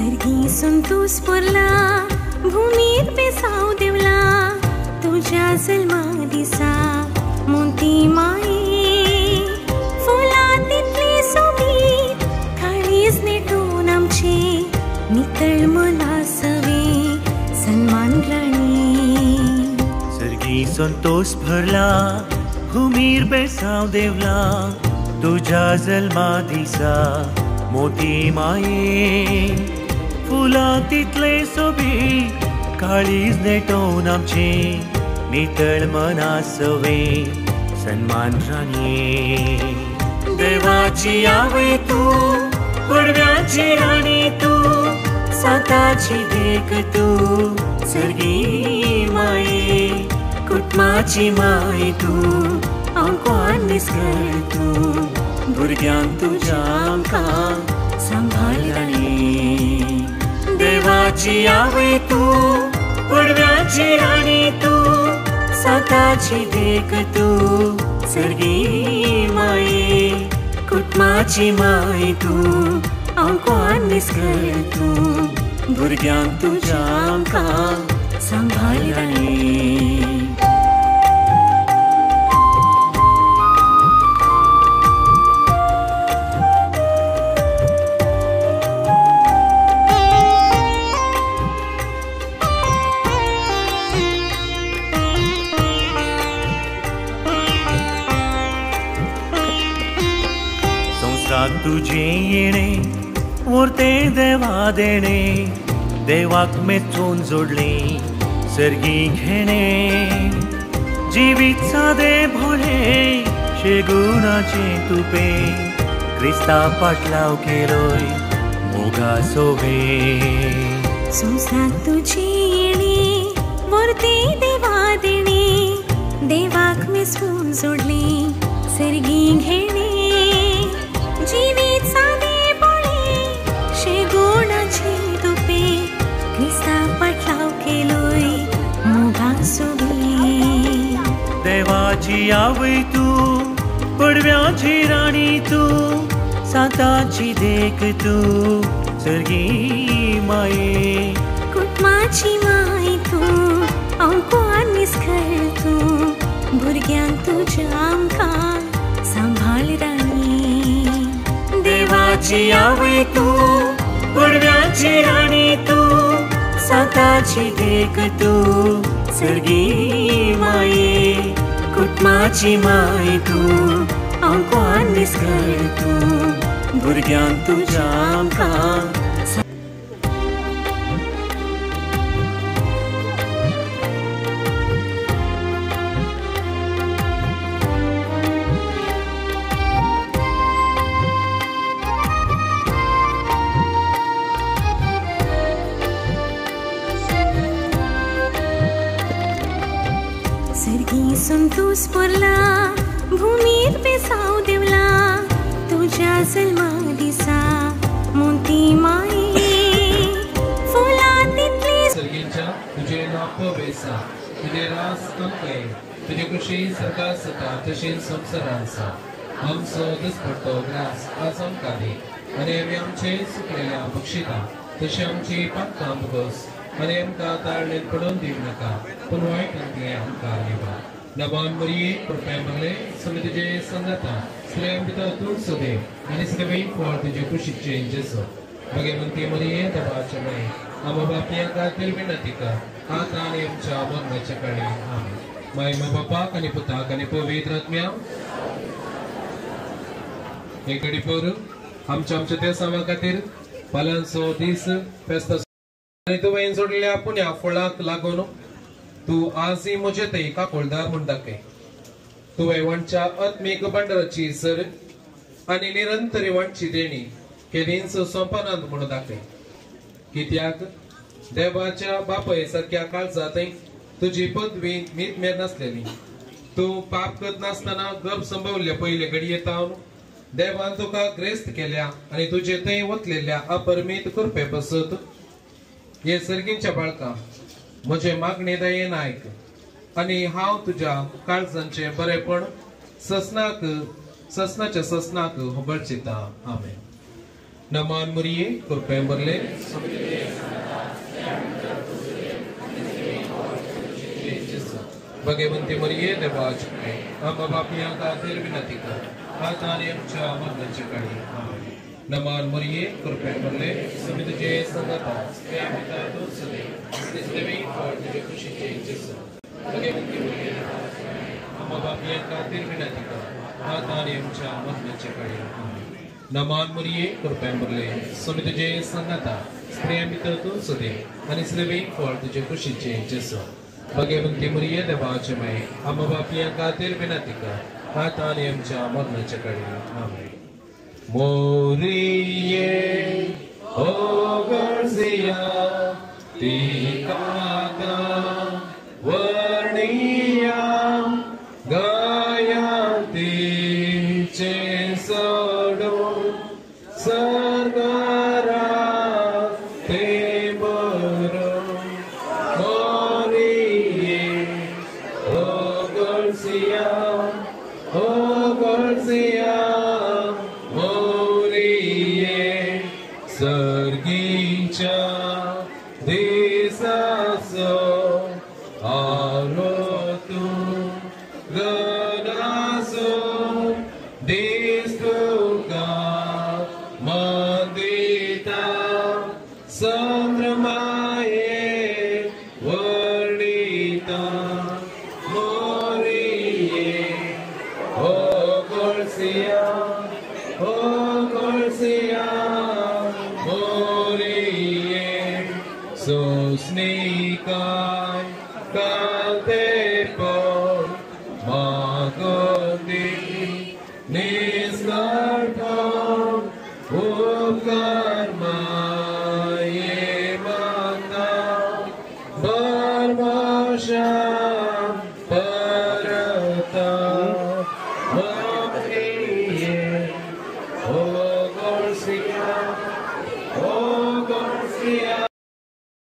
सर्गीसून तू स्फुरला भूमीत बेसाव देवला तुझ्या जल्मा दिसा मोती माये फुलांतली सोबीत काळीज नेटून आमचे नितळ मला सवे सन्मान राणी सर्गी संतोष भरला भूमीर बेसाव देवला तुझ्या जल्मा दिसा मोती माये फुलांतले सोबी काळीज नेटोवन आमचे नितळ मना सवे सन्मान राणी देवाची आवय तू पडव्याची राणी तू साताची देख तू सर्गी माये कुटुंबाची माय तू आमकां निसकळ तू भुरग्यांक तुज्या आमकां सांभाळ राणी देवाची आवय तू पडव्याची राणी तू साताची देख तू सर्गी माये कुटुंबाची माय तू आमकां निसकळ तू भुरग्यांक तुज्या आमकां सांभाळ राणी तुझे येणे वरते देवा देणे देवाक मेचून जोडले सर्गी घेणे जिवीत सादे भोळे शेगुणाचे तुपे क्रिस्ता पाटलाव केलोय मोगा सोवे संसारात तुझे येणे वरते देवा देणे देवाक मेचून जोडले सर्गी घेणे जीवित सादे बोळे शेगुणाचे तुपे क्रिस्ता पाटलाव केलोय मोगा सोबी देवाची आवय तू पडव्याची राणी तू साताची देख तू सर्गी माये कुटुंबाची माय तू आमकां निसकळ तू भुरग्यांक तुज्या आमकां सांभाळ राणी देवाची आवय तू पडव्याची राणी तू साताची देख तू सर्गी माये कुटुंबाची माय तू आमकां निसकळ तू भुरग्यांक तुज्या आमकां सर्गीसून तू स्फुरला भूमीत बेसाव देवला तुझ्या जल्मा दिसा मोती माये फुलांतली सर्गीच्या तुझे नाप बेसा तुझे रास कंकय तुझे कृषी सरकार सता तशेंच संवसारांत आसा आमचो दिसपट्टो ग्रास आज आमकां दी आनी आमी आमचे सुकलेल्या बक्षिता तशें आमची पातकां भोगोस आनी आमकां ताळणेंत पडोवन दिवं नाका पूण वायटांतले आमकां निवा नबान मरिये कृपया बगले सगळे तुजे संगता स्त्रियां भितर तूं सोदे आनी सगळे फळ तुजे कुशीचे जेसो भगवंती मरिये दबाचे मये आमो बापया खातीर विनंती कर आतां आनी आमच्या मरणाच्या काळी आमेन महिमा बापाक आनी पुताक आनी पवित्र आत्म्याक एक घडी पर आमच्या त्या सामा खातीर पालांचो दीस फेस्त आनी तुवें जोडलेल्या पुण्या फळाक लागून तू आजही म्हजे ते काकोळदार म्हूण दाखय तुवें वणच्या आत्मीक भांडाराची सर आनी निरंतरी वणची देणी केलींच सोंपनांत म्हूण दाखय कित्याक देवाच्या बापय सारक्या काळजांत तुजी पदवी मीत नासलेली तूं पाप करत नासतना गर्भ संभवले पयले घडये तावन देवान तुका ग्रेस्त केल्या आनी तुजे थंय वतलेल्या अपरमीत कृपे बसत हे सर्गींच्या बाळका म्हजे मागणी दयेन आयक आनी हांव तुज्या काळजांचे बरेपण ससनाच्या ससनाक होबळचिता आमेन Naman Muriye, Kurpemberle, Bagaimana Muriye, Debaj, Amma Bapiya Kathir Vinatika, Atani Amcha Manachakari, Naman Muriye, Kurpemberle, Samitaje Sangata, Yamita Dosade, is living for the Jakushi changes. Bagaimana Muriye, Amma Bapiya Kathir Vinatika, Atani Amcha Manachakari. Naman Muriye, Kurpemberle, Samitaje Sangata, Sprayamita Dosade, and is living for the Jakushi changes. Bagaimana Muriye, the Bachamay, Amabapia Katir Vinatika, Ataniam Chamon Chakari, Amen. Moriye, O Garcia, Tikata, Varniya, Gayanti, Chesado, Sargara, Teboro, O Garcia, Moriye, Sargicha, Desaso, Arotu, Ganaso, Destuka, Mandita, Sandramaye, Vardita, O Garcia, Moriye, so sneakai, Kaltepon, Magodi, Nisgarpon, Ukarma, Yemata, Barmasha,